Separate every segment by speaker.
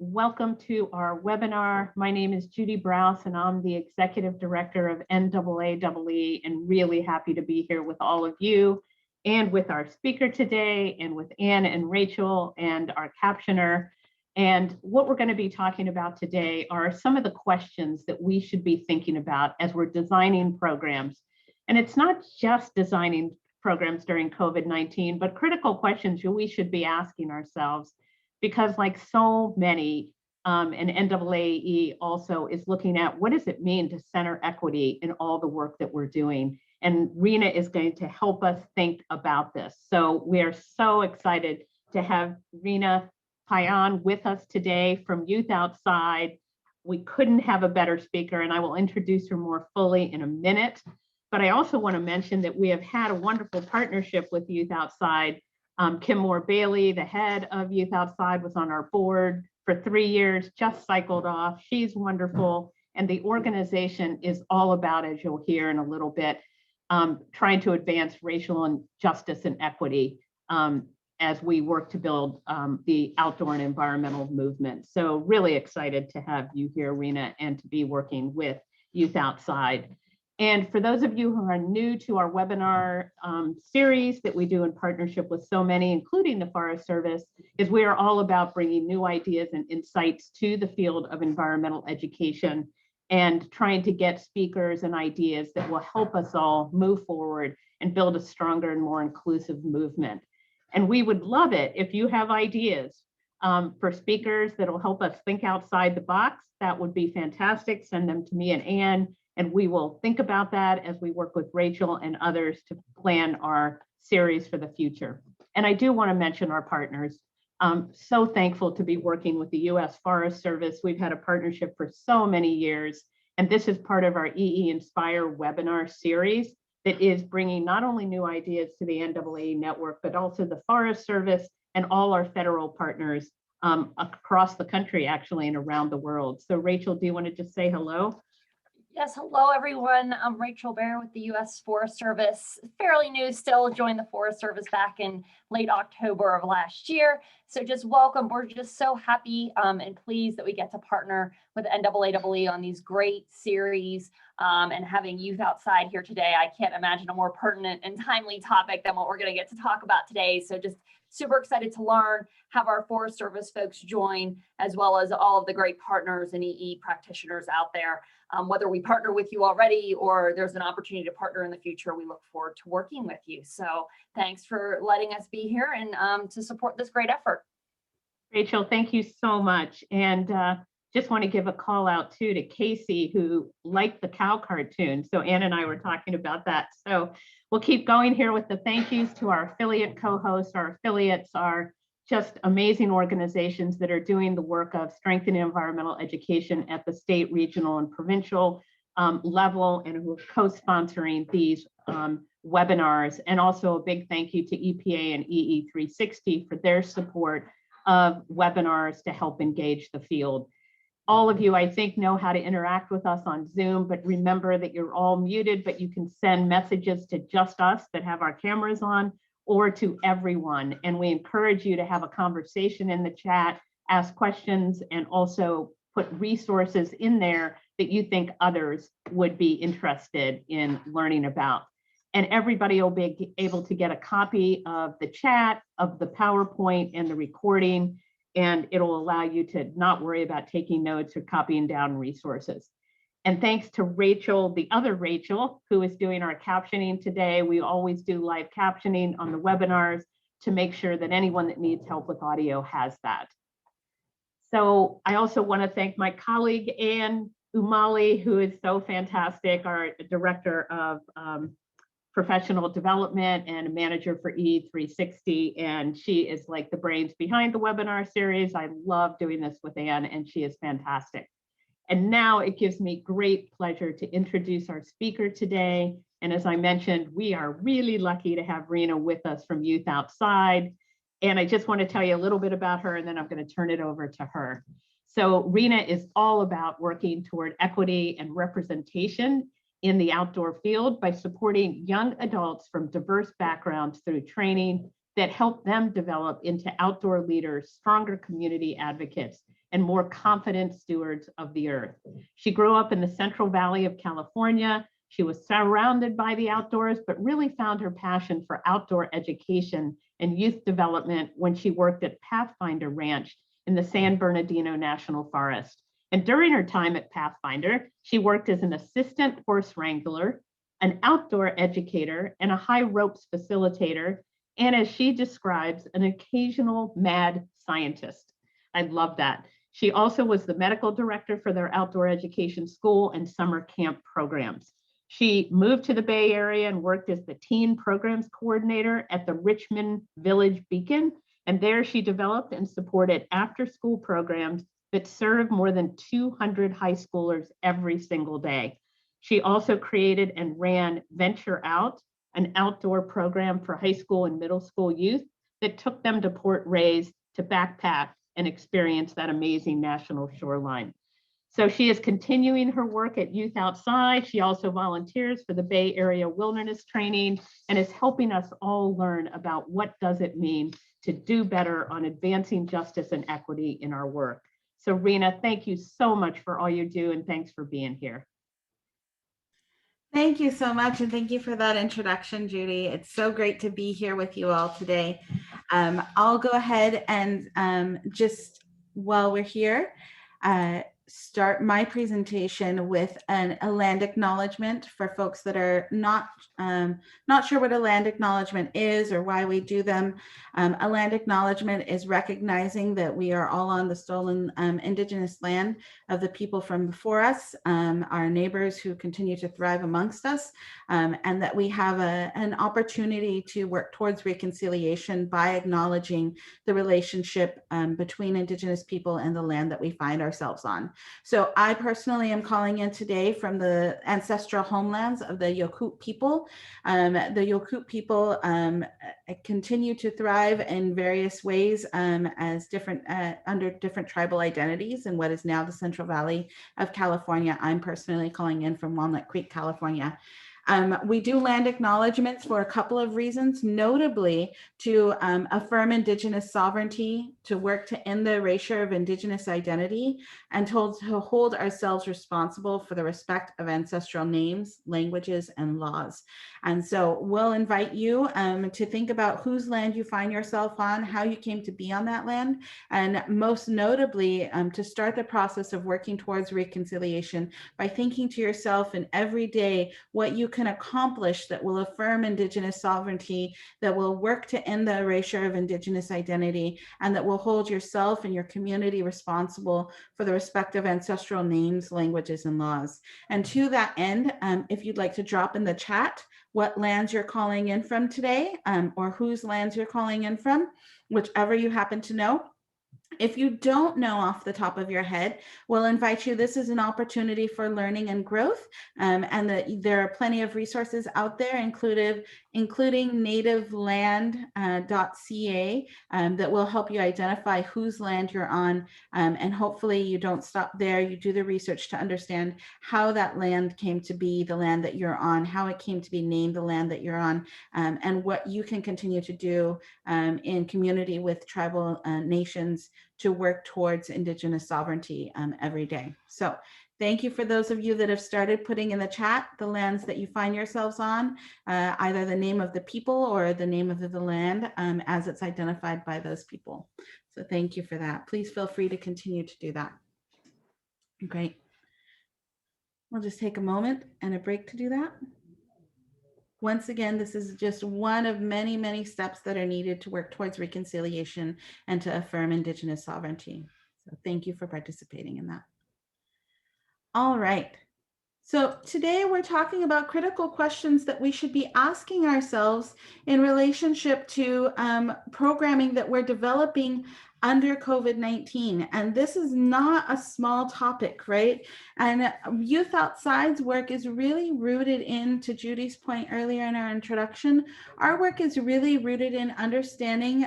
Speaker 1: Welcome to our webinar. My name is Judy Browse, and I'm the Executive Director of NAAEE, and really happy to be here with all of you and with our speaker today, and with Anne and Rachel and our captioner. And what we're going to be talking about today are some of the questions that we should be thinking about as we're designing programs. And it's not just designing programs during COVID-19, but critical questions we should be asking ourselves, because like so many, and NAAEE also is looking at what does it mean to center equity in all the work that we're doing. And Rena is going to help us think about this. So we are so excited to have Rena Payan with us today from Youth Outside. We couldn't have a better speaker, and I will introduce her more fully in a minute. But I also want to mention that we have had a wonderful partnership with Youth Outside. Kim Moore-Bailey, the head of Youth Outside, was on our board for 3 years, just cycled off. She's wonderful. And the organization is all about, as you'll hear in a little bit, trying to advance racial justice and equity as we work to build the outdoor and environmental movement. So really excited to have you here, Rena, and to be working with Youth Outside. And for those of you who are new to our webinar series that we do in partnership with so many, including the Forest Service, is we are all about bringing new ideas and insights to the field of environmental education and trying to get speakers and ideas that will help us all move forward and build a stronger and more inclusive movement. And we would love it if you have ideas for speakers that will help us think outside the box. That would be fantastic. Send them to me and Anne. And we will think about that as we work with Rachel and others to plan our series for the future. And I do want to mention our partners. I'm so thankful to be working with the U.S. Forest Service. We've had a partnership for so many years. And this is part of our EE Inspire webinar series that is bringing not only new ideas to the NAAEE network, but also the Forest Service and all our federal partners across the country, actually, and around the world. So Rachel, do you want to just say hello?
Speaker 2: Yes, hello everyone. I'm Rachel Baer with the U.S. Forest Service. Fairly new still, joined the Forest Service back in late October of last year. So just welcome. We're just so happy and pleased that we get to partner with NAAEE on these great series and having Youth Outside here today. I can't imagine a more pertinent and timely topic than what we're going to get to talk about today. So just super excited to learn, have our Forest Service folks join, as well as all of the great partners and EE practitioners out there. Whether we partner with you already or there's an opportunity to partner in the future, we look forward to working with you. So thanks for letting us be here and to support this great effort.
Speaker 1: Rachel, thank you so much. And just want to give a call out too to Casey, who liked the cow cartoon. So Anne and I were talking about that. So we'll keep going here with the thank yous to our affiliate co-hosts. Our affiliates are just amazing organizations that are doing the work of strengthening environmental education at the state, regional, and provincial level, and who are co-sponsoring these webinars. And also a big thank you to EPA and EE360 for their support of webinars to help engage the field. All of you, I think, know how to interact with us on Zoom, but remember that you're all muted, but you can send messages to just us that have our cameras on, or to everyone. And we encourage you to have a conversation in the chat, ask questions, and also put resources in there that you think others would be interested in learning about. And everybody will be able to get a copy of the chat, of the PowerPoint and the recording, and it'll allow you to not worry about taking notes or copying down resources. And thanks to Rachel, the other Rachel, who is doing our captioning today. We always do live captioning on the webinars to make sure that anyone that needs help with audio has that. So I also want to thank my colleague, Anne Umali, who is so fantastic, our director of professional development and a manager for E360. And she is like the brains behind the webinar series. I love doing this with Anne, and she is fantastic. And now it gives me great pleasure to introduce our speaker today. And as I mentioned, we are really lucky to have Rena with us from Youth Outside. And I just want to tell you a little bit about her, and then I'm going to turn it over to her. So Rena is all about working toward equity and representation in the outdoor field by supporting young adults from diverse backgrounds through training that help them develop into outdoor leaders, stronger community advocates, and more confident stewards of the earth. She grew up in the Central Valley of California. She was surrounded by the outdoors, but really found her passion for outdoor education and youth development when she worked at Pathfinder Ranch in the San Bernardino National Forest. And during her time at Pathfinder, she worked as an assistant horse wrangler, an outdoor educator, and a high ropes facilitator, and as she describes, an occasional mad scientist. I love that. She also was the medical director for their outdoor education school and summer camp programs. She moved to the Bay Area and worked as the teen programs coordinator at the Richmond Village Beacon. And there she developed and supported after-school programs that serve more than 200 high schoolers every single day. She also created and ran Venture Out, an outdoor program for high school and middle school youth that took them to Port Reyes to backpack and experience that amazing national shoreline. So she is continuing her work at Youth Outside. She also volunteers for the Bay Area Wilderness Training and is helping us all learn about what does it mean to do better on advancing justice and equity in our work. So Rena, thank you so much for all you do, and thanks for being here.
Speaker 3: Thank you so much, and thank you for that introduction, Judy. It's so great to be here with you all today. I'll go ahead and just while we're here, start my presentation with a land acknowledgement for folks that are not sure what a land acknowledgement is or why we do them. A land acknowledgement is recognizing that we are all on the stolen indigenous land of the people from before us, our neighbors who continue to thrive amongst us, and that we have an opportunity to work towards reconciliation by acknowledging the relationship between indigenous people and the land that we find ourselves on. So I personally am calling in today from the ancestral homelands of the Yokut people. The Yokut people continue to thrive in various ways as different under different tribal identities in what is now the Central Valley of California. I'm personally calling in from Walnut Creek, California. We do land acknowledgements for a couple of reasons, notably to affirm Indigenous sovereignty, to work to end the erasure of Indigenous identity, and to hold ourselves responsible for the respect of ancestral names, languages, and laws. And so we'll invite you to think about whose land you find yourself on, how you came to be on that land, and most notably to start the process of working towards reconciliation by thinking to yourself in every day what you can accomplish that will affirm Indigenous sovereignty, that will work to end the erasure of Indigenous identity, and that will hold yourself and your community responsible for the respect of ancestral names, languages, and laws. And to that end, if you'd like to drop in the chat what lands you're calling in from today, or whose lands you're calling in from, whichever you happen to know. If you don't know off the top of your head, we'll invite you. This is an opportunity for learning and growth, and there are plenty of resources out there, including nativeland.ca, that will help you identify whose land you're on, and hopefully you don't stop there. You do the research to understand how that land came to be the land that you're on, how it came to be named the land that you're on, and what you can continue to do in community with tribal nations to work towards Indigenous sovereignty every day. So thank you for those of you that have started putting in the chat the lands that you find yourselves on, either the name of the people or the name of the land as it's identified by those people. So thank you for that. Please feel free to continue to do that. Great. We'll just take a moment and a break to do that. Once again, this is just one of many, many steps that are needed to work towards reconciliation and to affirm Indigenous sovereignty. So thank you for participating in that. All right. So today we're talking about critical questions that we should be asking ourselves in relationship to programming that we're developing under COVID-19. And this is not a small topic, right? And Youth Outside's work is really rooted in, to Judy's point earlier in our introduction, our work is really rooted in understanding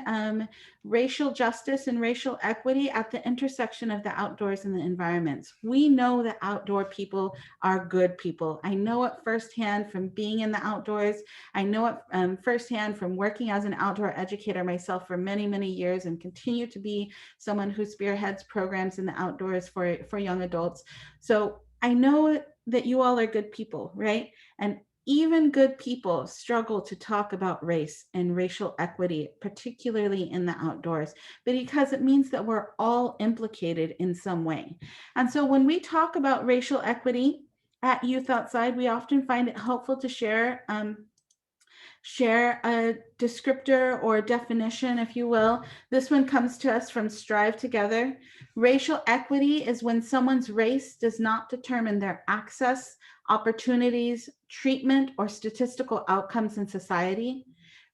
Speaker 3: racial justice and racial equity at the intersection of the outdoors and the environments. We know that outdoor people are good people. I know it firsthand from being in the outdoors. I know it firsthand from working as an outdoor educator myself for many, many years and continue to be someone who spearheads programs in the outdoors for young adults. So I know that you all are good people, right? And even good people struggle to talk about race and racial equity, particularly in the outdoors, because it means that we're all implicated in some way. And so when we talk about racial equity at Youth Outside, we often find it helpful to share a descriptor or definition, if you will. This one comes to us from Strive Together. Racial equity is when someone's race does not determine their access, opportunities, treatment, or statistical outcomes in society.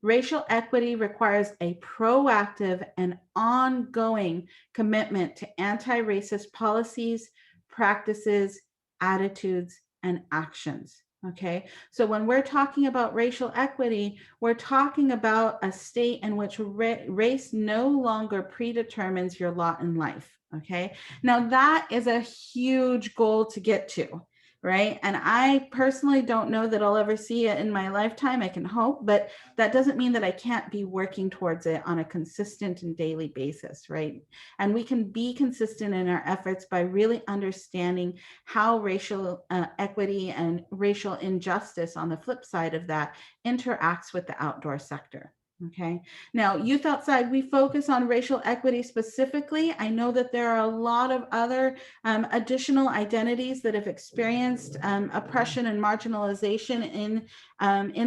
Speaker 3: Racial equity requires a proactive and ongoing commitment to anti-racist policies, practices, attitudes, and actions. Okay, so when we're talking about racial equity, we're talking about a state in which race no longer predetermines your lot in life. Okay, now that is a huge goal to get to, right? And I personally don't know that I'll ever see it in my lifetime. I can hope, but that doesn't mean that I can't be working towards it on a consistent and daily basis, right? And we can be consistent in our efforts by really understanding how racial equity and racial injustice on the flip side of that interacts with the outdoor sector. Okay, now Youth Outside, we focus on racial equity specifically. I know that there are a lot of other additional identities that have experienced oppression and marginalization in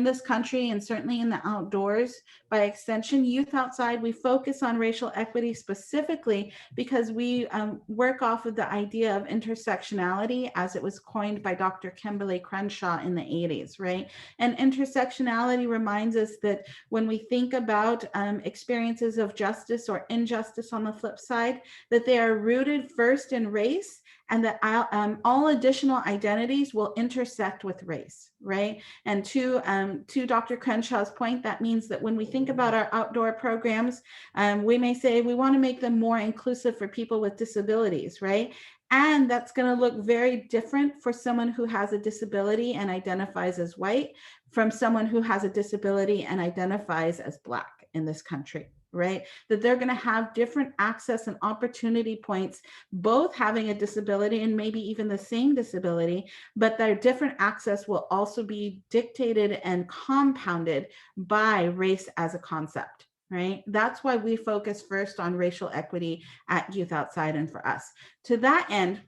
Speaker 3: this country and certainly in the outdoors. By extension, Youth Outside, we focus on racial equity specifically because we work off of the idea of intersectionality as it was coined by Dr. Kimberly Crenshaw in the 80s, right? And intersectionality reminds us that when we think about experiences of justice or injustice on the flip side, that they are rooted first in race, and that all additional identities will intersect with race, right? And to Dr. Crenshaw's point, that means that when we think about our outdoor programs, we may say we want to make them more inclusive for people with disabilities, right? And that's going to look very different for someone who has a disability and identifies as white from someone who has a disability and identifies as Black in this country, right? That they're going to have different access and opportunity points, both having a disability and maybe even the same disability, but their different access will also be dictated and compounded by race as a concept. Right? That's why we focus first on racial equity at Youth Outside and for us. To that end,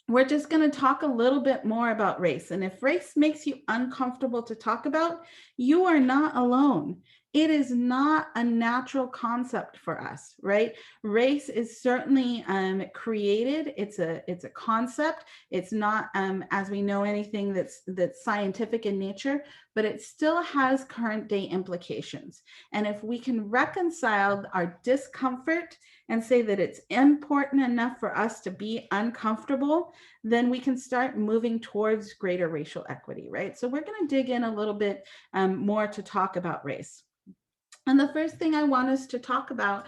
Speaker 3: we're just going to talk a little bit more about race. And if race makes you uncomfortable to talk about, you are not alone. It is not a natural concept for us, right? Race is certainly created. It's a concept. It's not, as we know, anything that's scientific in nature, but it still has current day implications. And if we can reconcile our discomfort and say that it's important enough for us to be uncomfortable, then we can start moving towards greater racial equity, right? So we're going to dig in a little bit more to talk about race. And the first thing I want us to talk about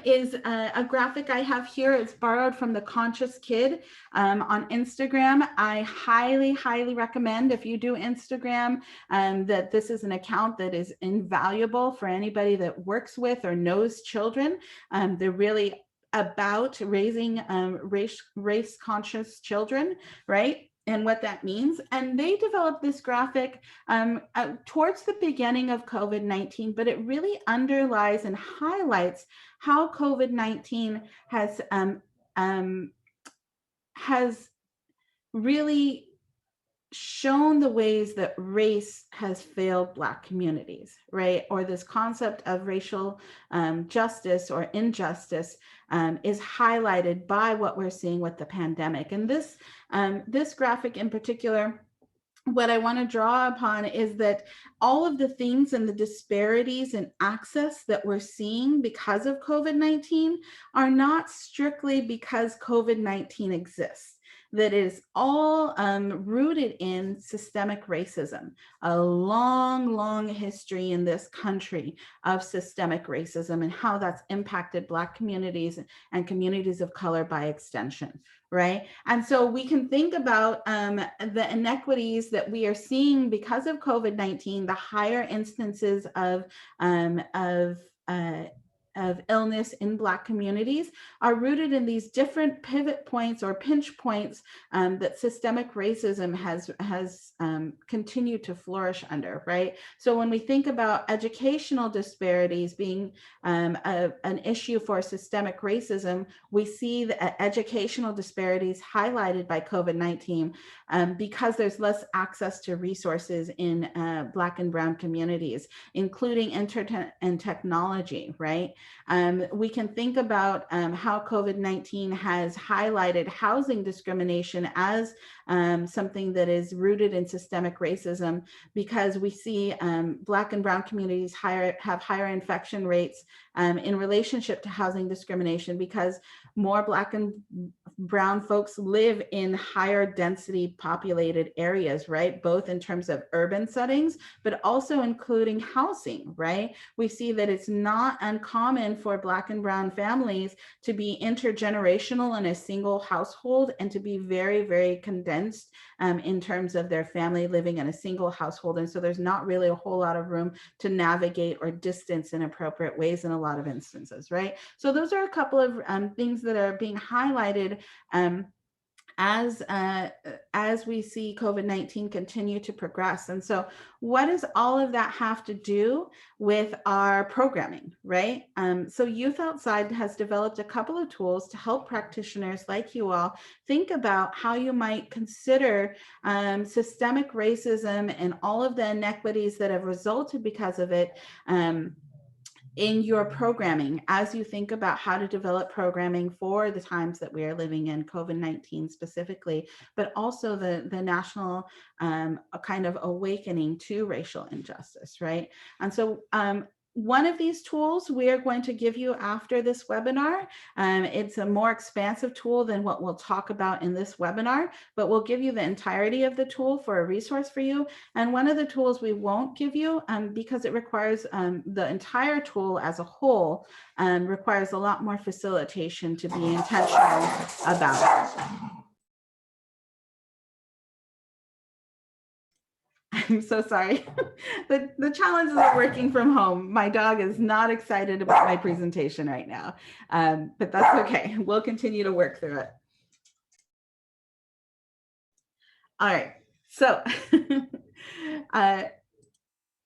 Speaker 3: is a graphic I have here. It's borrowed from The Conscious Kid on Instagram. I highly, highly recommend, if you do Instagram, that this is an account that is invaluable for anybody that works with or knows children. They're really about raising race conscious children, right? And what that means. And they developed this graphic towards the beginning of COVID-19, but it really underlies and highlights how COVID-19 has really shown the ways that race has failed Black communities, right? Or this concept of racial justice or injustice is highlighted by what we're seeing with the pandemic. And this graphic in particular, what I want to draw upon is that all of the things and the disparities in access that we're seeing because of COVID-19 are not strictly because COVID-19 exists. That is all rooted in systemic racism, a long, long history in this country of systemic racism and how that's impacted Black communities and communities of color by extension, right? And so we can think about the inequities that we are seeing because of COVID-19, the higher instances of of illness in Black communities are rooted in these different pivot points or pinch points that systemic racism has continued to flourish under, right? So when we think about educational disparities being an issue for systemic racism, we see the educational disparities highlighted by COVID-19 because there's less access to resources in Black and Brown communities, including internet and technology, right? We can think about how COVID-19 has highlighted housing discrimination as something that is rooted in systemic racism, because we see Black and Brown communities have higher infection rates in relationship to housing discrimination, because more Black and Brown folks live in higher density populated areas, right? Both in terms of urban settings, but also including housing, right? We see that it's not uncommon for Black and Brown families to be intergenerational in a single household and to be very, very condensed in terms of their family living in a single household. And so there's not really a whole lot of room to navigate or distance in appropriate ways in a lot of instances, right? So those are a couple of things that are being highlighted as we see COVID-19 continue to progress. And so what does all of that have to do with our programming, right? So Youth Outside has developed a couple of tools to help practitioners like you all think about how you might consider systemic racism and all of the inequities that have resulted because of it in your programming, as you think about how to develop programming for the times that we are living in, COVID-19 specifically, but also the national kind of awakening to racial injustice, right? And so one of these tools we are going to give you after this webinar. It's a more expansive tool than what we'll talk about in this webinar, but we'll give you the entirety of the tool for a resource for you. And one of the tools we won't give you, because it requires the entire tool as a whole, requires a lot more facilitation to be intentional about it. I'm so sorry. The challenges of working from home. My dog is not excited about my presentation right now, but that's okay. We'll continue to work through it. All right, so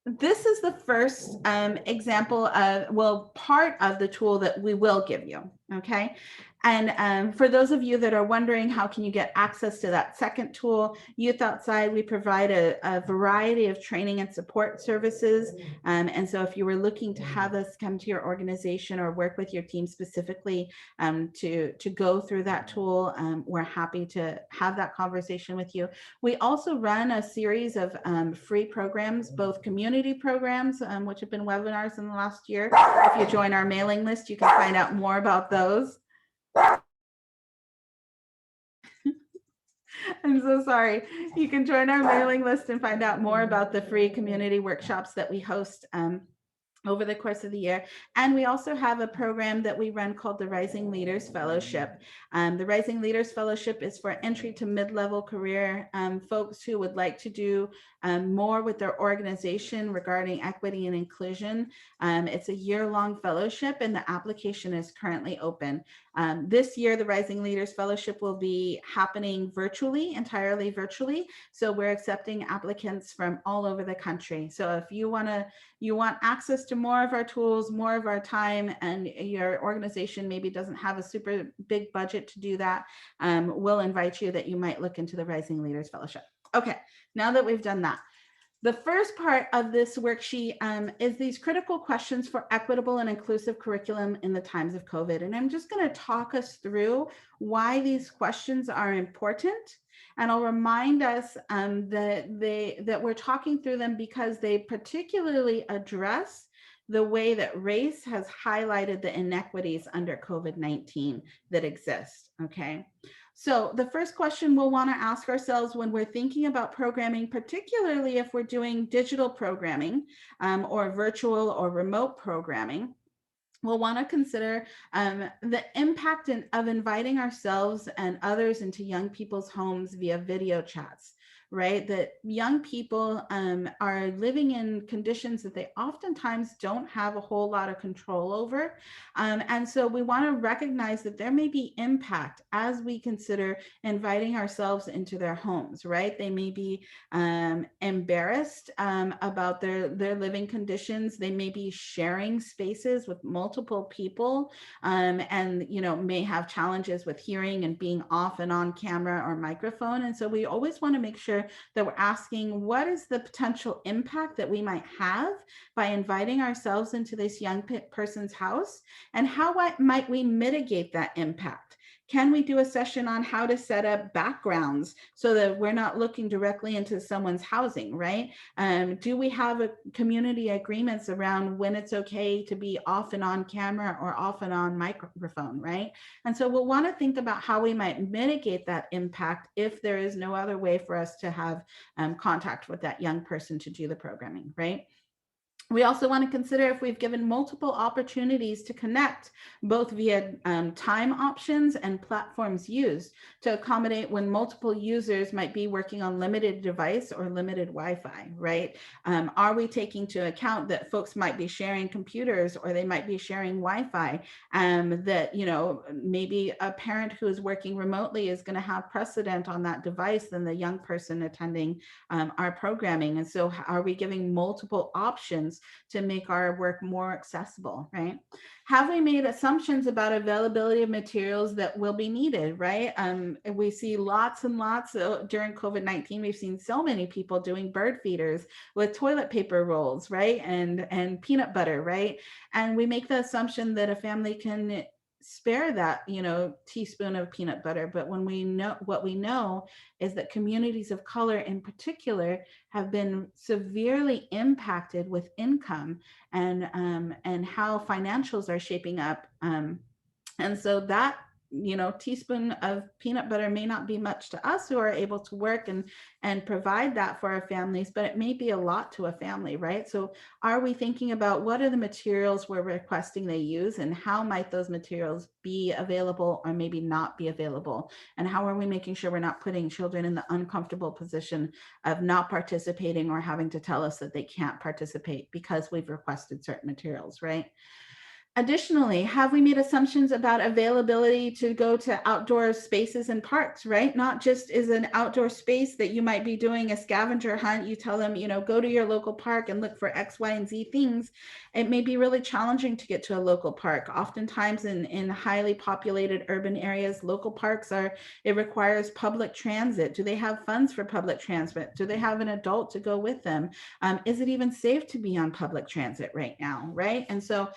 Speaker 3: this is the first example of, well, part of the tool that we will give you, okay? And for those of you that are wondering, how can you get access to that second tool? Youth Outside, we provide a variety of training and support services. And so if you were looking to have us come to your organization or work with your team specifically to go through that tool, we're happy to have that conversation with you. We also run a series of free programs, both community programs, which have been webinars in the last year. If you join our mailing list, you can find out more about those. I'm so sorry. You can join our mailing list and find out more about the free community workshops that we host over the course of the year. And we also have a program that we run called the Rising Leaders Fellowship. The Rising Leaders Fellowship is for entry to mid-level career folks who would like to do more with their organization regarding equity and inclusion. It's a year-long fellowship and the application is currently open. This year, the Rising Leaders Fellowship will be happening virtually, entirely virtually. So we're accepting applicants from all over the country. So if you want access to more of our tools, more of our time, and your organization maybe doesn't have a super big budget to do that, we'll invite you that you might look into the Rising Leaders Fellowship. Okay, now that we've done that, the first part of this worksheet is these critical questions for equitable and inclusive curriculum in the times of COVID. And I'm just going to talk us through why these questions are important. And I'll remind us that we're talking through them because they particularly address the way that race has highlighted the inequities under COVID-19 that exist, okay? So the first question we'll want to ask ourselves when we're thinking about programming, particularly if we're doing digital programming or virtual or remote programming, we'll want to consider the impact of inviting ourselves and others into young people's homes via video chats, right? That young people are living in conditions that they oftentimes don't have a whole lot of control over. And so we want to recognize that there may be impact as we consider inviting ourselves into their homes, right? They may be embarrassed about their living conditions. They may be sharing spaces with multiple people, and may have challenges with hearing and being off and on camera or microphone. And so we always want to make sure that we're asking, what is the potential impact that we might have by inviting ourselves into this young person's house, and how might we mitigate that impact? Can we do a session on how to set up backgrounds so that we're not looking directly into someone's housing, right? Do we have community agreements around when it's okay to be off and on camera or off and on microphone, right? And so we'll want to think about how we might mitigate that impact if there is no other way for us to have contact with that young person to do the programming, right? We also want to consider if we've given multiple opportunities to connect, both via time options and platforms used to accommodate when multiple users might be working on limited device or limited Wi-Fi, right? Are we taking into account that folks might be sharing computers or they might be sharing Wi-Fi, that, maybe a parent who is working remotely is going to have precedent on that device than the young person attending our programming. And so are we giving multiple options to make our work more accessible, right? Have we made assumptions about availability of materials that will be needed, right? We see lots and lots during COVID-19, we've seen so many people doing bird feeders with toilet paper rolls, right? And peanut butter, right? And we make the assumption that a family can spare that teaspoon of peanut butter, but when we know is that communities of color in particular have been severely impacted with income and how financials are shaping up, and so that teaspoon of peanut butter may not be much to us who are able to work and provide that for our families, but it may be a lot to a family, right? So are we thinking about what are the materials we're requesting they use, and how might those materials be available or maybe not be available? And how are we making sure we're not putting children in the uncomfortable position of not participating or having to tell us that they can't participate because we've requested certain materials, right? Additionally, have we made assumptions about availability to go to outdoor spaces and parks, right? Not just is an outdoor space that you might be doing a scavenger hunt. You tell them, go to your local park and look for X, Y, and Z things. It may be really challenging to get to a local park. Oftentimes in highly populated urban areas, local parks it requires public transit. Do they have funds for public transit? Do they have an adult to go with them? Is it even safe to be on public transit right now, right? And so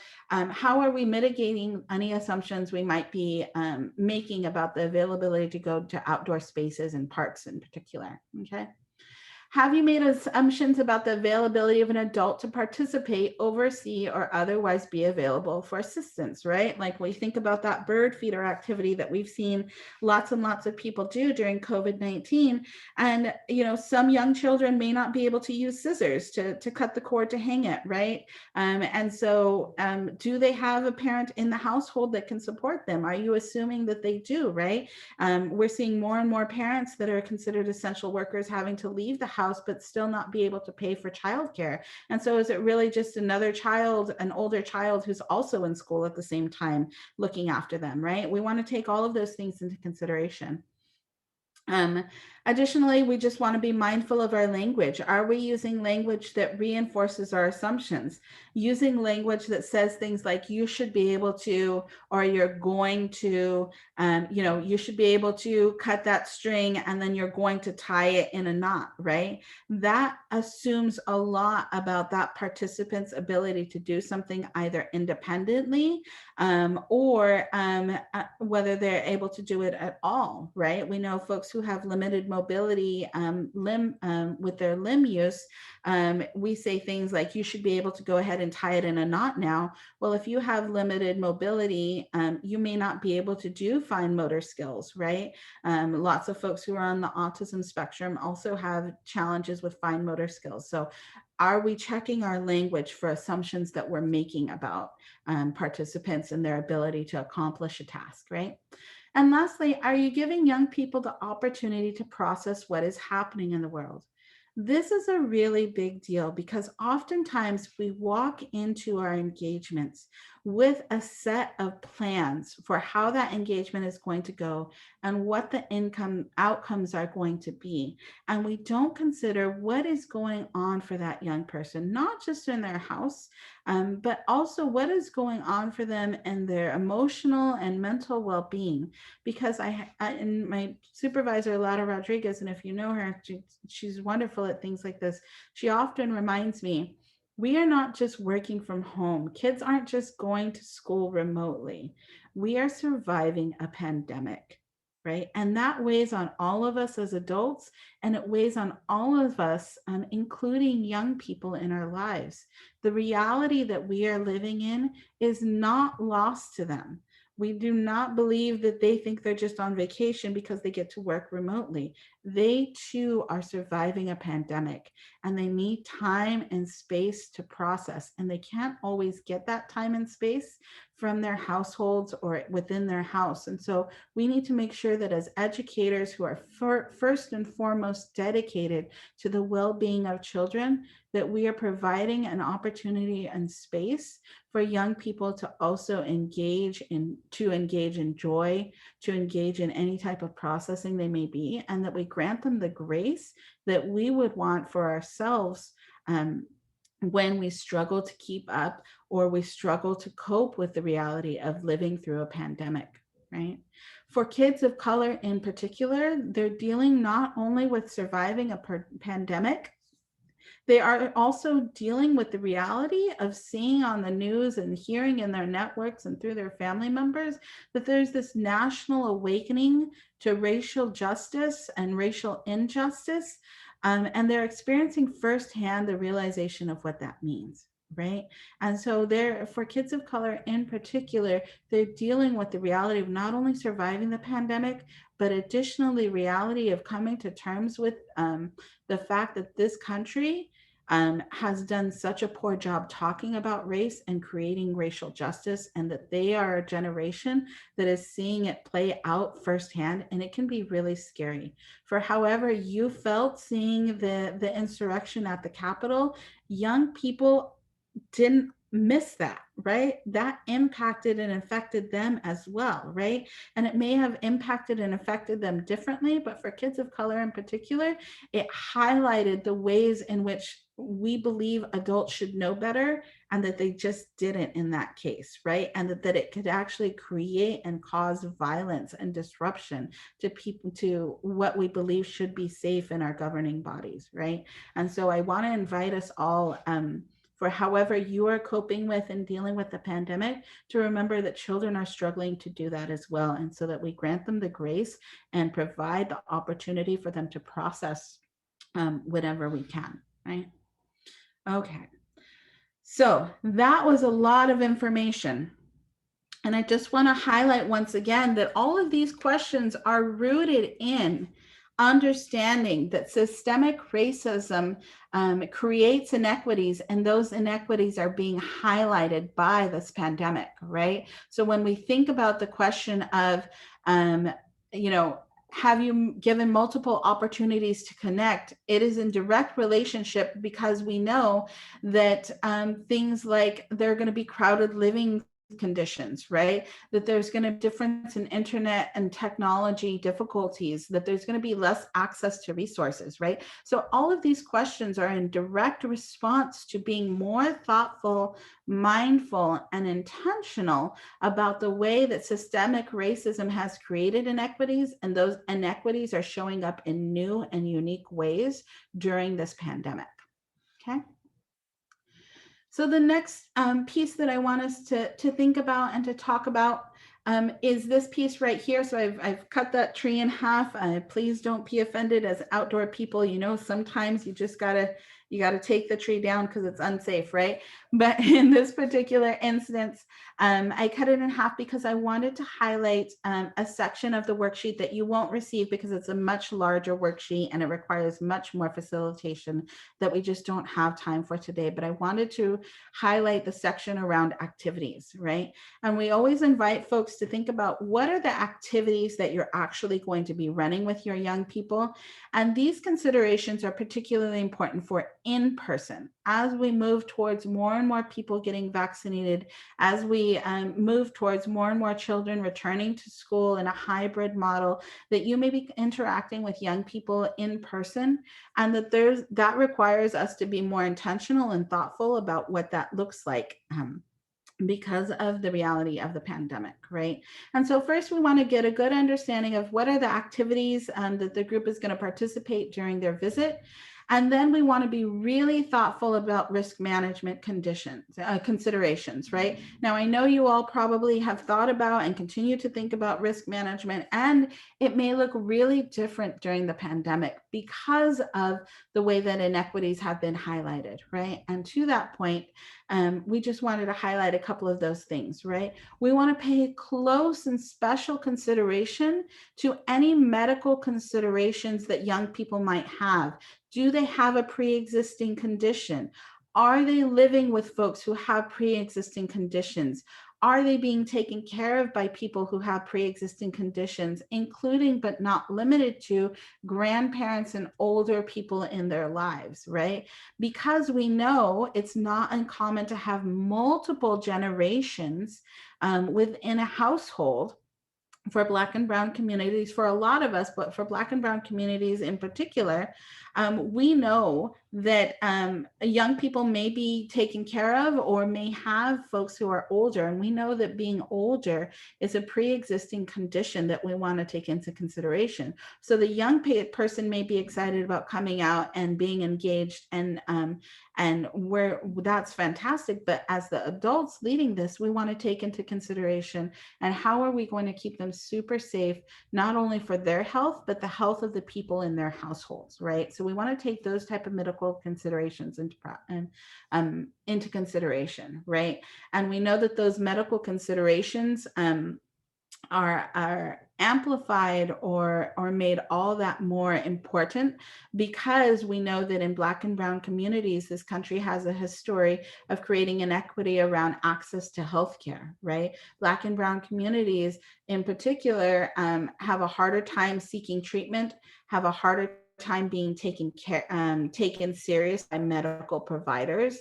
Speaker 3: how are we mitigating any assumptions we might be making about the availability to go to outdoor spaces and parks in particular? Okay. Have you made assumptions about the availability of an adult to participate, oversee, or otherwise be available for assistance, right? Like we think about that bird feeder activity that we've seen lots and lots of people do during COVID-19. And, some young children may not be able to use scissors to cut the cord to hang it, right? And so do they have a parent in the household that can support them? Are you assuming that they do, right? We're seeing more and more parents that are considered essential workers having to leave the house but still not be able to pay for childcare. And so is it really just another child, an older child who's also in school at the same time looking after them, right? We want to take all of those things into consideration. Additionally, we just want to be mindful of our language. Are we using language that reinforces our assumptions? Using language that says things like you should be able to, or you're going to, you should be able to cut that string and then you're going to tie it in a knot, right? That assumes a lot about that participant's ability to do something either independently or whether they're able to do it at all, right? We know folks who have limited mobility with their limb use, we say things like, you should be able to go ahead and tie it in a knot now. Well, if you have limited mobility, you may not be able to do fine motor skills, right? Lots of folks who are on the autism spectrum also have challenges with fine motor skills. So are we checking our language for assumptions that we're making about participants and their ability to accomplish a task, right? And lastly, are you giving young people the opportunity to process what is happening in the world? This is a really big deal because oftentimes we walk into our engagements with a set of plans for how that engagement is going to go and what the outcomes are going to be. And we don't consider what is going on for that young person, not just in their house, but also what is going on for them in their emotional and mental well-being. Because and my supervisor, Lara Rodriguez, and if you know her, she's wonderful at things like this. She often reminds me, we are not just working from home. Kids aren't just going to school remotely. We are surviving a pandemic, right? And that weighs on all of us as adults, and it weighs on all of us, including young people in our lives. The reality that we are living in is not lost to them. We do not believe that they think they're just on vacation because they get to work remotely. They too are surviving a pandemic, and they need time and space to process. And they can't always get that time and space from their households or within their house. And so we need to make sure that as educators who are first and foremost dedicated to the well-being of children, that we are providing an opportunity and space for young people to also engage in joy, to engage in any type of processing they may be, and that we grant them the grace that we would want for ourselves when we struggle to keep up or we struggle to cope with the reality of living through a pandemic, right? For kids of color in particular, they're dealing not only with surviving a pandemic, they are also dealing with the reality of seeing on the news and hearing in their networks and through their family members that there's this national awakening to racial justice and racial injustice. And they're experiencing firsthand the realization of what that means, right? And so for kids of color in particular, they're dealing with the reality of not only surviving the pandemic, but additionally reality of coming to terms with the fact that this country has done such a poor job talking about race and creating racial justice, and that they are a generation that is seeing it play out firsthand. And it can be really scary. For however you felt seeing the insurrection at the Capitol, young people didn't miss that, right? That impacted and affected them as well, right? And it may have impacted and affected them differently, but for kids of color in particular, it highlighted the ways in which we believe adults should know better, and that they just didn't in that case, right? And that it could actually create and cause violence and disruption to people, to what we believe should be safe in our governing bodies, right? And so I want to invite us all, for however you are coping with and dealing with the pandemic, to remember that children are struggling to do that as well. And so that we grant them the grace and provide the opportunity for them to process whatever we can, right? Okay, so that was a lot of information. And I just want to highlight once again that all of these questions are rooted in understanding that systemic racism creates inequities, and those inequities are being highlighted by this pandemic, right? So when we think about the question of, have you given multiple opportunities to connect? It is in direct relationship, because we know that things like there are going to be crowded living conditions, right? That there's going to be difference in internet and technology difficulties, that there's going to be less access to resources, right? So all of these questions are in direct response to being more thoughtful, mindful, and intentional about the way that systemic racism has created inequities, and those inequities are showing up in new and unique ways during this pandemic. Okay. So the next piece that I want us to think about and to talk about is this piece right here. So I've cut that tree in half. Please don't be offended as outdoor people. Sometimes you just gotta you got to take the tree down because it's unsafe, right? But in this particular instance, I cut it in half because I wanted to highlight a section of the worksheet that you won't receive because it's a much larger worksheet and it requires much more facilitation that we just don't have time for today. But I wanted to highlight the section around activities, right? And we always invite folks to think about what are the activities that you're actually going to be running with your young people. And these considerations are particularly important for in-person. As we move towards more and more people getting vaccinated, as we move towards more and more children returning to school in a hybrid model, that you may be interacting with young people in person, and that requires us to be more intentional and thoughtful about what that looks like. Because of the reality of the pandemic, right? And so first we want to get a good understanding of what are the activities that the group is going to participate during their visit. And then we want to be really thoughtful about risk management considerations, right? Now, I know you all probably have thought about and continue to think about risk management, and it may look really different during the pandemic because of the way that inequities have been highlighted, right? And to that point, we just wanted to highlight a couple of those things, right? We want to pay close and special consideration to any medical considerations that young people might have. Do they have a pre-existing condition? Are they living with folks who have pre-existing conditions? Are they being taken care of by people who have pre-existing conditions, including but not limited to grandparents and older people in their lives, right? Because we know it's not uncommon to have multiple generations within a household. For Black and Brown communities, for a lot of us, but for Black and Brown communities in particular, we know that young people may be taken care of or may have folks who are older. And we know that being older is a pre-existing condition that we want to take into consideration. So the young person may be excited about coming out and being engaged, and that's fantastic. But as the adults leading this, we want to take into consideration, and how are we going to keep them super safe, not only for their health, but the health of the people in their households, right? So we want to take those type of medical considerations into consideration, right? And we know that those medical considerations are amplified or made all that more important because we know that in Black and Brown communities, this country has a history of creating inequity around access to healthcare, right? Black and Brown communities in particular have a harder time seeking treatment, have a harder time being taken serious by medical providers,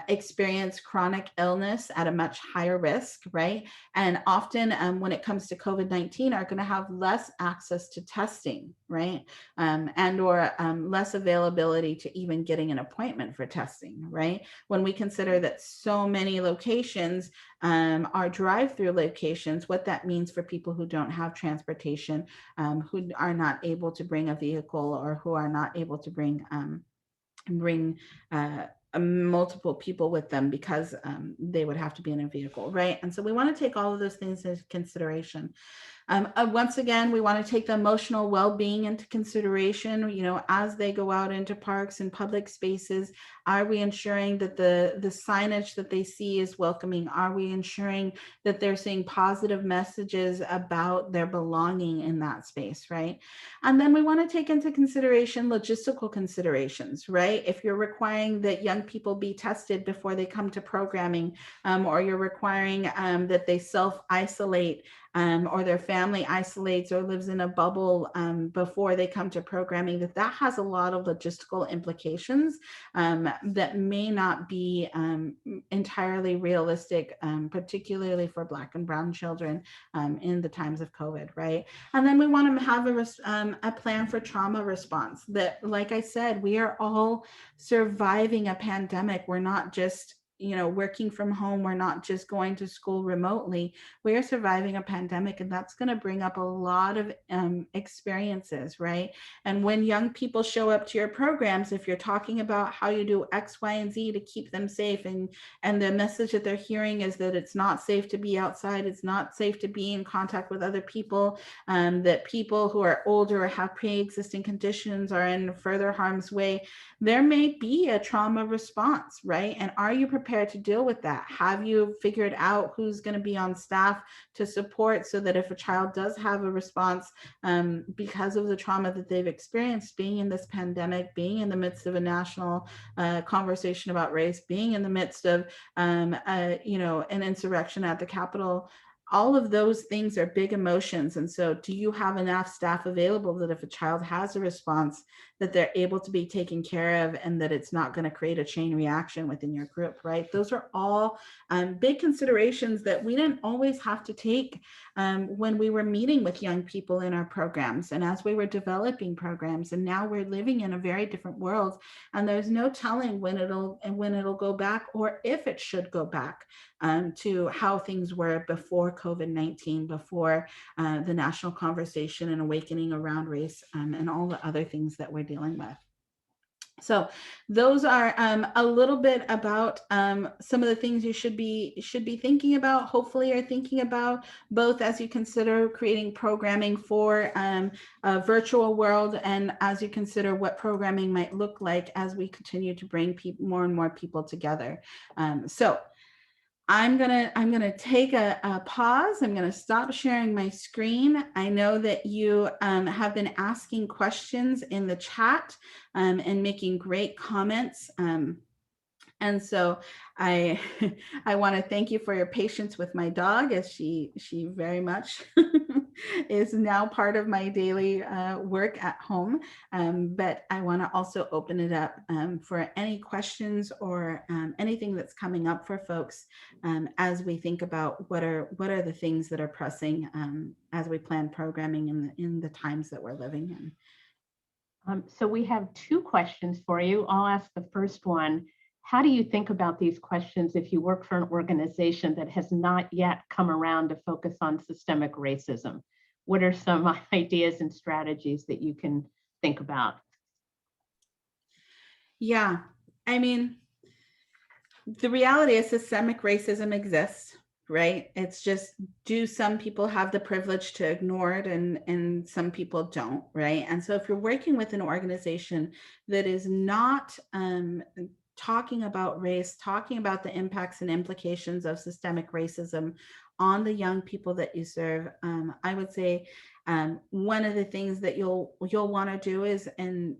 Speaker 3: experience chronic illness at a much higher risk, right? And often when it comes to COVID-19 are going to have less access to testing, right? And or less availability to even getting an appointment for testing, right? When we consider that so many locations are drive-through locations, what that means for people who don't have transportation, who are not able to bring a vehicle or who are not able to bring multiple people with them because they would have to be in a vehicle, right? And so we want to take all of those things into consideration. Once again, we want to take the emotional well-being into consideration, you know, as they go out into parks and public spaces. Are we ensuring that the signage that they see is welcoming? Are we ensuring that they're seeing positive messages about their belonging in that space, right? And then we want to take into consideration logistical considerations, right? If you're requiring that young people be tested before they come to programming, or you're requiring that they self-isolate, or their family isolates or lives in a bubble before they come to programming, that has a lot of logistical implications that may not be entirely realistic, particularly for Black and Brown children in the times of COVID, right? And then we want to have a plan for trauma response that, like I said, we are all surviving a pandemic. We're not just working from home. We're not just going to school remotely. We are surviving a pandemic, and that's going to bring up a lot of experiences, right? And when young people show up to your programs, if you're talking about how you do X, Y, and Z to keep them safe, and the message that they're hearing is that it's not safe to be outside, it's not safe to be in contact with other people, that people who are older or have pre-existing conditions are in further harm's way, there may be a trauma response, right? And are you prepared to deal with that? Have you figured out who's going to be on staff to support, so that if a child does have a response because of the trauma that they've experienced, being in this pandemic, being in the midst of a national conversation about race, being in the midst of an insurrection at the Capitol, all of those things are big emotions. And so do you have enough staff available that if a child has a response, that they're able to be taken care of, and that it's not going to create a chain reaction within your group, right? Those are all big considerations that we didn't always have to take when we were meeting with young people in our programs and as we were developing programs. And now we're living in a very different world, and there's no telling when it'll go back, or if it should go back to how things were before COVID-19, before the national conversation and awakening around race, and all the other things that we're dealing with. So those are a little bit about some of the things you should be thinking about. Hopefully you're thinking about both as you consider creating programming for a virtual world, and as you consider what programming might look like as we continue to bring more and more people together. So I'm gonna take a pause. I'm gonna stop sharing my screen. I know that you have been asking questions in the chat and making great comments. And so I want to thank you for your patience with my dog, as she very much is now part of my daily work at home. But I want to also open it up for any questions or anything that's coming up for folks as we think about what are the things that are pressing as we plan programming in the times that we're living in.
Speaker 1: So we have two questions for you. I'll ask the first one. How do you think about these questions if you work for an organization that has not yet come around to focus on systemic racism? What are some ideas and strategies that you can think about?
Speaker 3: Yeah, I mean, the reality is systemic racism exists, right? It's just, do some people have the privilege to ignore it, and some people don't, right? And so if you're working with an organization that is not talking about race, talking about the impacts and implications of systemic racism on the young people that you serve, I would say one of the things that you'll want to do is, and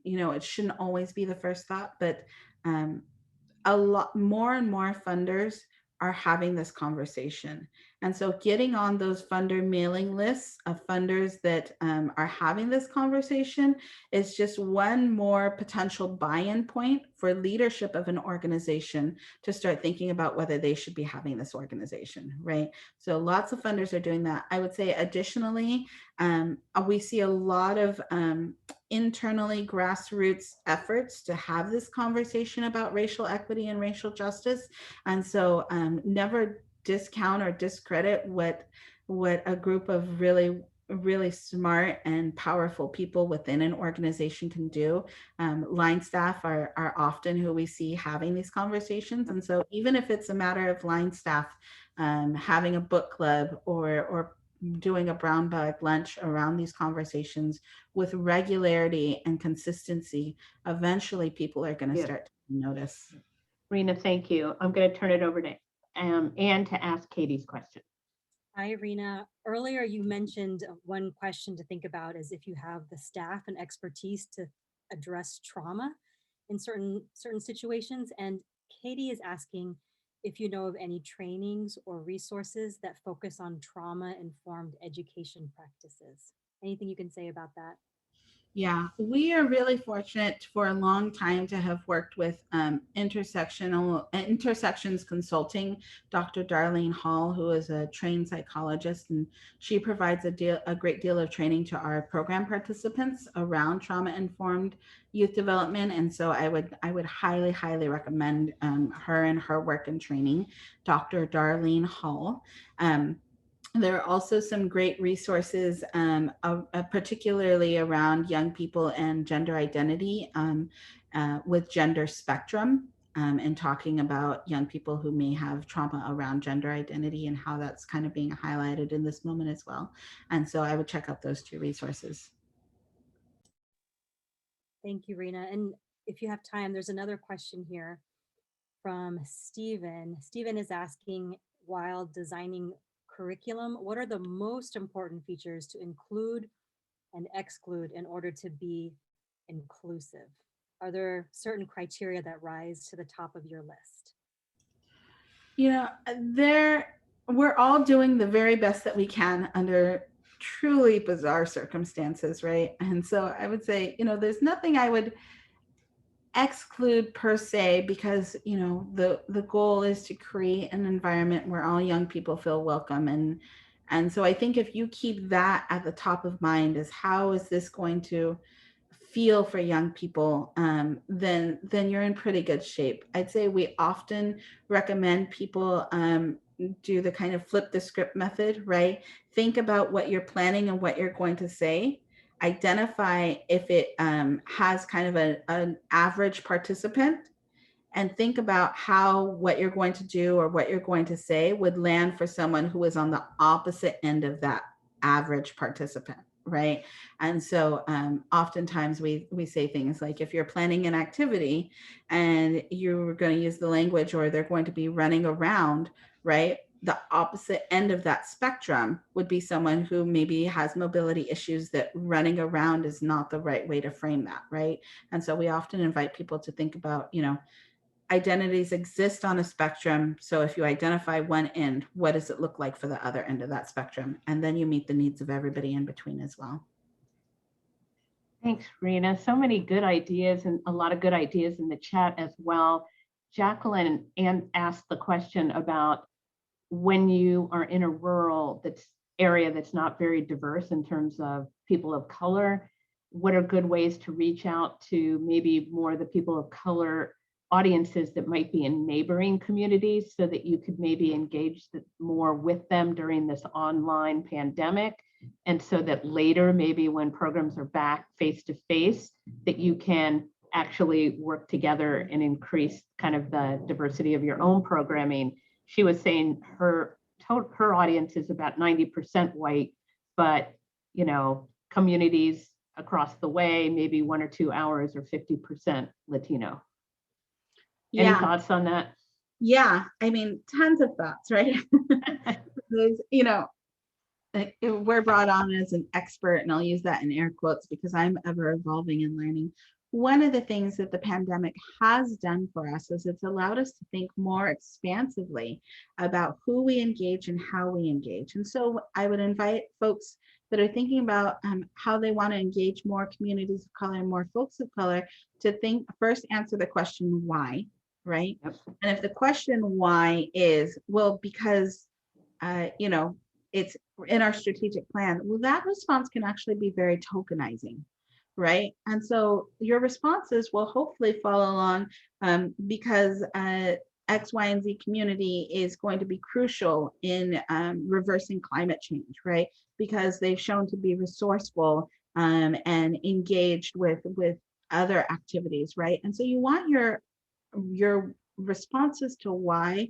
Speaker 3: it shouldn't always be the first thought, but a lot more and more funders are having this conversation. And so getting on those funder mailing lists of funders that are having this conversation is just one more potential buy-in point for leadership of an organization to start thinking about whether they should be having this organization, right? So lots of funders are doing that. I would say additionally, we see a lot of internally grassroots efforts to have this conversation about racial equity and racial justice. And so never discount or discredit what a group of really smart and powerful people within an organization can do. Line staff are often who we see having these conversations. And so even if it's a matter of line staff having a book club or doing a brown bag lunch around these conversations with regularity and consistency, eventually people are going to start to notice.
Speaker 1: Rena, thank you. I'm going to turn it over to Anne to ask Katie's question.
Speaker 4: Hi, Rena. Earlier you mentioned one question to think about is if you have the staff and expertise to address trauma in certain situations. And Katie is asking if you know of any trainings or resources that focus on trauma-informed education practices. Anything you can say about that?
Speaker 3: Yeah, we are really fortunate for a long time to have worked with intersections consulting, Dr. Darlene Hall, who is a trained psychologist, and she provides a great deal of training to our program participants around trauma-informed youth development. And so I would highly recommend her and her work and training, Dr. Darlene Hall. There are also some great resources, particularly around young people and gender identity, with Gender Spectrum, and talking about young people who may have trauma around gender identity and how that's kind of being highlighted in this moment as well. And so I would check out those two resources.
Speaker 4: Thank you, Rena. And if you have time, there's another question here from Stephen. Stephen is asking, while designing curriculum, what are the most important features to include and exclude in order to be inclusive? Are there certain criteria that rise to the top of your list?
Speaker 3: You know, we're all doing the very best that we can under truly bizarre circumstances, right? And so I would say, there's nothing I would exclude per se, because the goal is to create an environment where all young people feel welcome. And so I think if you keep that at the top of mind, is how is this going to feel for young people, then you're in pretty good shape. I'd say we often recommend people do the kind of flip the script method, right? Think about what you're planning and what you're going to say. Identify if it has kind of an average participant, and think about how what you're going to do or what you're going to say would land for someone who is on the opposite end of that average participant, right? And so oftentimes we say things like, if you're planning an activity and you're going to use the language, or they're going to be running around, right? The opposite end of that spectrum would be someone who maybe has mobility issues, that running around is not the right way to frame that, right? And so we often invite people to think about, identities exist on a spectrum. So if you identify one end, what does it look like for the other end of that spectrum? And then you meet the needs of everybody in between as well.
Speaker 1: Thanks, Rena. So many good ideas, and a lot of good ideas in the chat as well. Jacqueline asked the question about when you are in a rural area that's not very diverse in terms of people of color, what are good ways to reach out to maybe more the people of color audiences that might be in neighboring communities, so that you could maybe engage more with them during this online pandemic, and so that later, maybe when programs are back face to face, that you can actually work together and increase kind of the diversity of your own programming. She was saying her audience is about 90% white, but communities across the way, maybe 1 or 2 hours, or 50% Latino. Any thoughts on that?
Speaker 3: Yeah, I mean, tons of thoughts, right? We're brought on as an expert, and I'll use that in air quotes because I'm ever evolving and learning. One of the things that the pandemic has done for us is it's allowed us to think more expansively about who we engage and how we engage. And so I would invite folks that are thinking about how they want to engage more communities of color and more folks of color to first answer the question, why, right? Yep. And if the question why is, well, because, it's in our strategic plan, well, that response can actually be very tokenizing, right? And so your responses will hopefully follow along because X, Y, and Z community is going to be crucial in reversing climate change, right? Because they've shown to be resourceful and engaged with other activities, right? And so you want your responses to why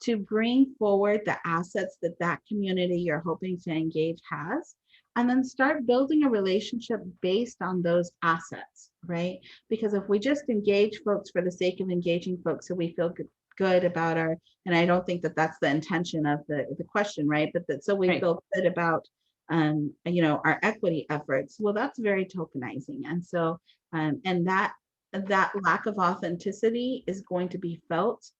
Speaker 3: to bring forward the assets that community you're hoping to engage has, and then start building a relationship based on those assets, right? Because if we just engage folks for the sake of engaging folks so we feel good about and I don't think that that's the intention of the question, right? But so we feel good about our equity efforts, well, that's very tokenizing. And so and that lack of authenticity is going to be felt,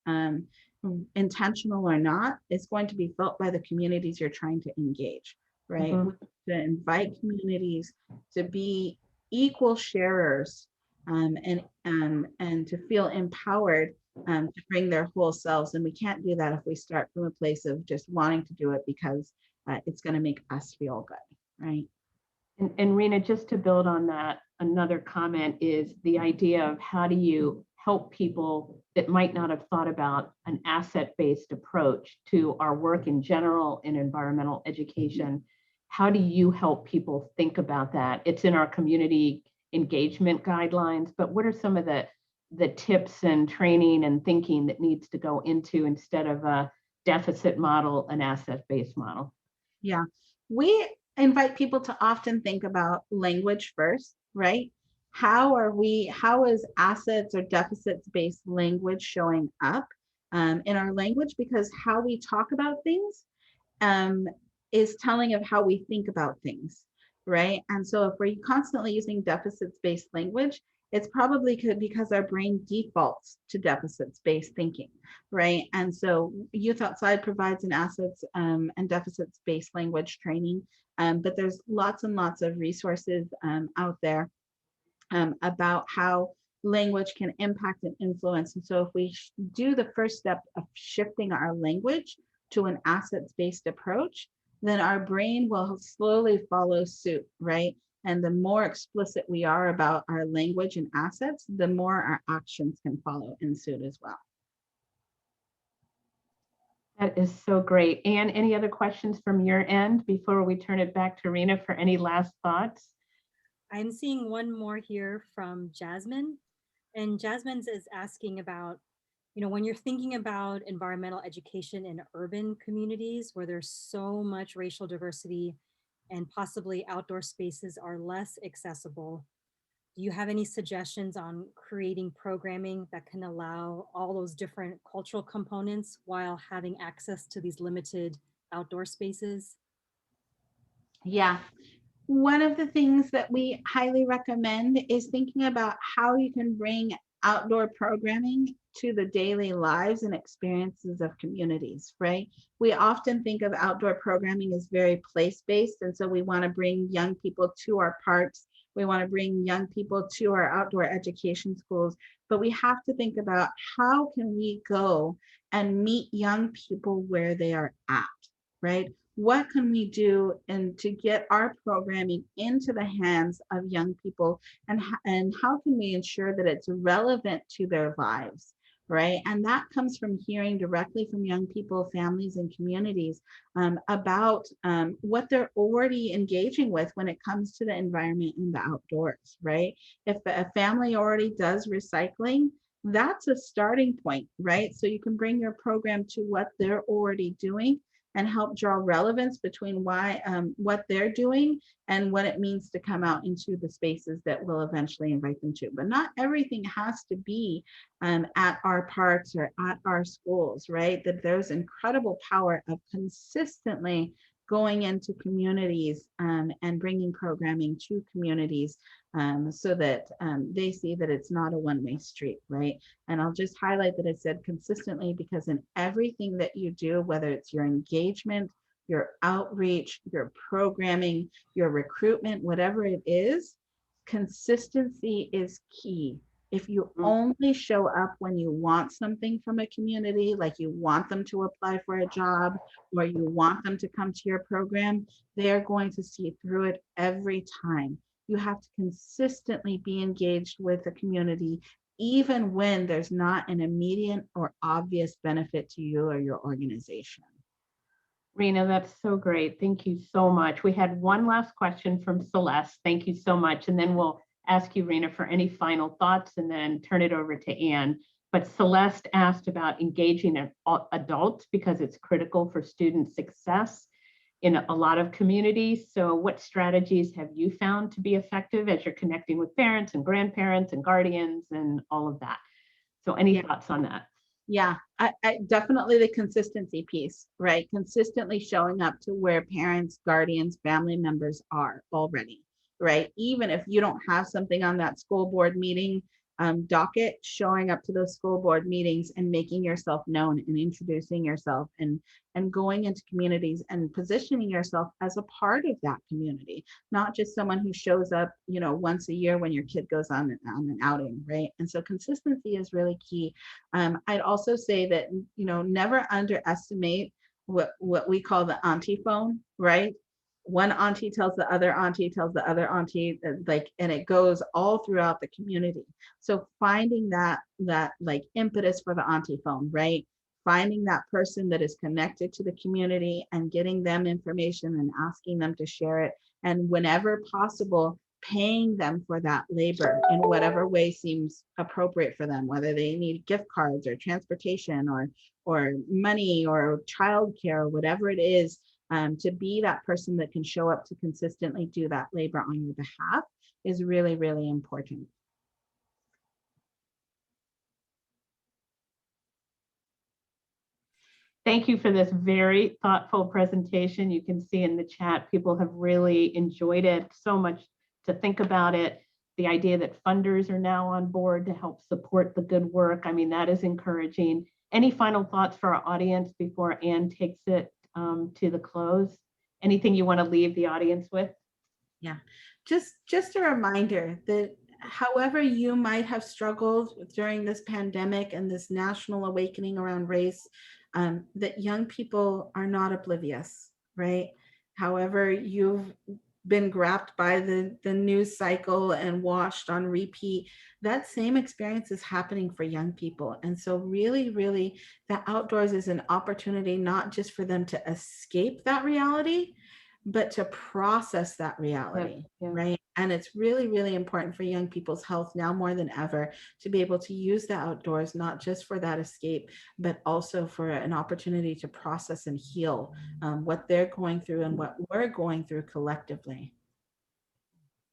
Speaker 3: intentional or not, is going to be felt by the communities you're trying to engage, right? Mm-hmm. To invite communities to be equal sharers, and to feel empowered to bring their whole selves. And we can't do that if we start from a place of just wanting to do it because it's going to make us feel good, right?
Speaker 1: And Rena, just to build on that, another comment is the idea of how do you help people that might not have thought about an asset-based approach to our work in general in environmental education. How do you help people think about that? It's in our community engagement guidelines, but what are some of the tips and training and thinking that needs to go into, instead of a deficit model, an asset-based model?
Speaker 3: Yeah, we invite people to often think about language first, right? How is assets or deficits based language showing up in our language? Because how we talk about things um, is telling of how we think about things, right? And so if we're constantly using deficits based language, it's probably because our brain defaults to deficits based thinking, right? And so Youth Outside provides an assets and deficits based language training, but there's lots and lots of resources out there about how language can impact and influence. And so if we do the first step of shifting our language to an assets-based approach, then our brain will slowly follow suit, right? And the more explicit we are about our language and assets, the more our actions can follow in suit as well.
Speaker 1: That is so great. Anne, any other questions from your end before we turn it back to Rena for any last thoughts?
Speaker 4: I'm seeing one more here from Jasmine. And Jasmine is asking about, when you're thinking about environmental education in urban communities where there's so much racial diversity and possibly outdoor spaces are less accessible, do you have any suggestions on creating programming that can allow all those different cultural components while having access to these limited outdoor spaces?
Speaker 3: Yeah. One of the things that we highly recommend is thinking about how you can bring outdoor programming to the daily lives and experiences of communities, right? We often think of outdoor programming as very place-based, and so we want to bring young people to our parks. We want to bring young people to our outdoor education schools, but we have to think about how can we go and meet young people where they are at, right? What can we do and to get our programming into the hands of young people, and how can we ensure that it's relevant to their lives, right? And that comes from hearing directly from young people, families, and communities about what they're already engaging with when it comes to the environment and the outdoors, right? If a family already does recycling, that's a starting point, right? So you can bring your program to what they're already doing and help draw relevance between what they're doing and what it means to come out into the spaces that we'll eventually invite them to. But not everything has to be at our parks or at our schools, right? That there's incredible power of consistently going into communities and bringing programming to communities so that they see that it's not a one-way street, right? And I'll just highlight that I said consistently because in everything that you do, whether it's your engagement, your outreach, your programming, your recruitment, whatever it is, consistency is key. If you only show up when you want something from a community, like you want them to apply for a job or you want them to come to your program, they're going to see through it every time. You have to consistently be engaged with the community, even when there's not an immediate or obvious benefit to you or your organization.
Speaker 1: Rena, that's so great. Thank you so much. We had one last question from Celeste. Thank you so much. And then we'll ask you, Rena, for any final thoughts and then turn it over to Anne. But Celeste asked about engaging adults because it's critical for student success in a lot of communities. So what strategies have you found to be effective as you're connecting with parents and grandparents and guardians and all of that? So any thoughts on that?
Speaker 3: Yeah, I definitely the consistency piece, right? Consistently showing up to where parents, guardians, family members are already, right? Even if you don't have something on that school board meeting docket, showing up to those school board meetings and making yourself known and introducing yourself and going into communities and positioning yourself as a part of that community, not just someone who shows up, you know, once a year when your kid goes on an outing, right? And so consistency is really key. I'd also say that, you know, never underestimate what we call the auntie phone, right? One auntie tells the other auntie tells the other auntie, like, and it goes all throughout the community. So finding that like impetus for the auntie phone, right? Finding that person that is connected to the community and getting them information and asking them to share it. And whenever possible, paying them for that labor in whatever way seems appropriate for them, whether they need gift cards or transportation or money or childcare, or whatever it is, to be that person that can show up to consistently do that labor on your behalf is really, really important.
Speaker 1: Thank you for this very thoughtful presentation. You can see in the chat, people have really enjoyed it, so much to think about it. The idea that funders are now on board to help support the good work. I mean, that is encouraging. Any final thoughts for our audience before Anne takes it to the close? Anything you want to leave the audience with?
Speaker 3: Yeah, just a reminder that however you might have struggled during this pandemic and this national awakening around race, that young people are not oblivious, right? However you've been grabbed by the news cycle and watched on repeat, that same experience is happening for young people. And so really, really, the outdoors is an opportunity not just for them to escape that reality, but to process that reality,
Speaker 1: Yeah.
Speaker 3: right? And it's really, really important for young people's health now more than ever to be able to use the outdoors, not just for that escape, but also for an opportunity to process and heal what they're going through and what we're going through collectively.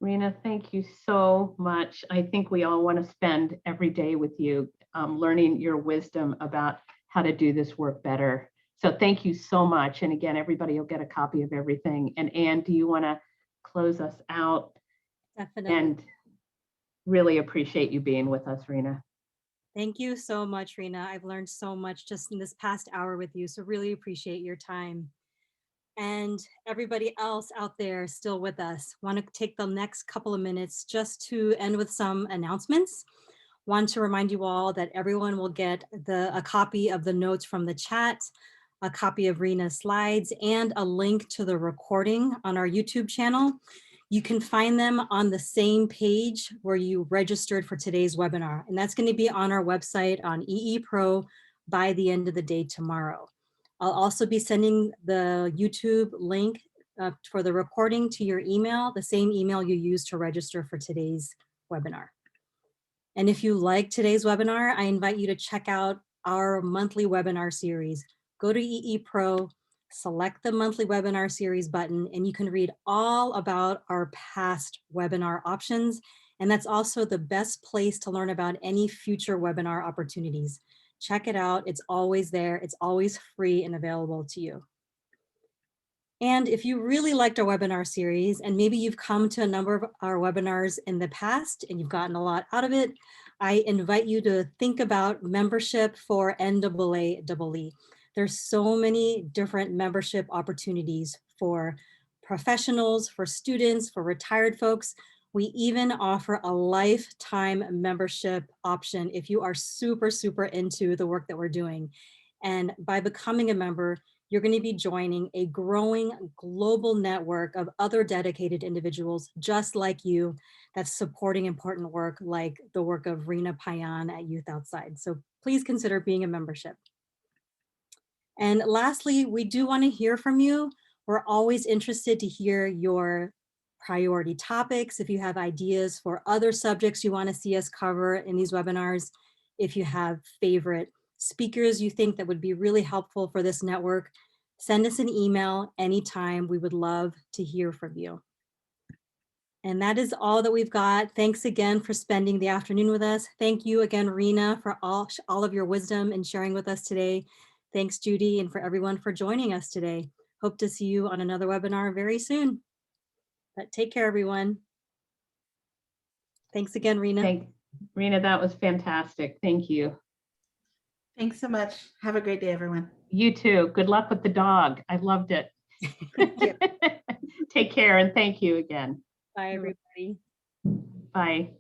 Speaker 1: Rena, thank you so much. I think we all want to spend every day with you, learning your wisdom about how to do this work better. So thank you so much. And again, everybody will get a copy of everything. And Anne, do you want to close us out?
Speaker 4: Definitely.
Speaker 1: And really appreciate you being with us, Rena.
Speaker 4: Thank you so much, Rena. I've learned so much just in this past hour with you. So really appreciate your time. And everybody else out there still with us, want to take the next couple of minutes just to end with some announcements. Want to remind you all that everyone will get a copy of the notes from the chat, a copy of Rena's slides, and a link to the recording on our YouTube channel. You can find them on the same page where you registered for today's webinar. And that's going to be on our website on EE Pro by the end of the day tomorrow. I'll also be sending the YouTube link for the recording to your email, the same email you used to register for today's webinar. And if you like today's webinar, I invite you to check out our monthly webinar series. Go to EE Pro, select the monthly webinar series button, and you can read all about our past webinar options. And that's also the best place to learn about any future webinar opportunities. Check it out. It's always there. It's always free and available to you. And if you really liked our webinar series, and maybe you've come to a number of our webinars in the past and you've gotten a lot out of it, I invite you to think about membership for NAAEE. There's so many different membership opportunities for professionals, for students, for retired folks. We even offer a lifetime membership option if you are super, super into the work that we're doing. And by becoming a member, you're going to be joining a growing global network of other dedicated individuals just like you that's supporting important work like the work of Rena Payan at Youth Outside. So please consider being a membership. And lastly, we do want to hear from you. We're always interested to hear your priority topics. If you have ideas for other subjects you want to see us cover in these webinars, if you have favorite speakers you think that would be really helpful for this network, send us an email anytime. We would love to hear from you. And that is all that we've got. Thanks again for spending the afternoon with us. Thank you again, Rena, for all of your wisdom and sharing with us today. Thanks, Judy, and for everyone for joining us today. Hope to see you on another webinar very soon. But take care, everyone. Thanks again, Rena.
Speaker 1: Rena, that was fantastic. Thank you.
Speaker 3: Thanks so much. Have a great day, everyone.
Speaker 1: You too. Good luck with the dog. I loved it. Take care and thank you again.
Speaker 4: Bye, everybody.
Speaker 1: Bye.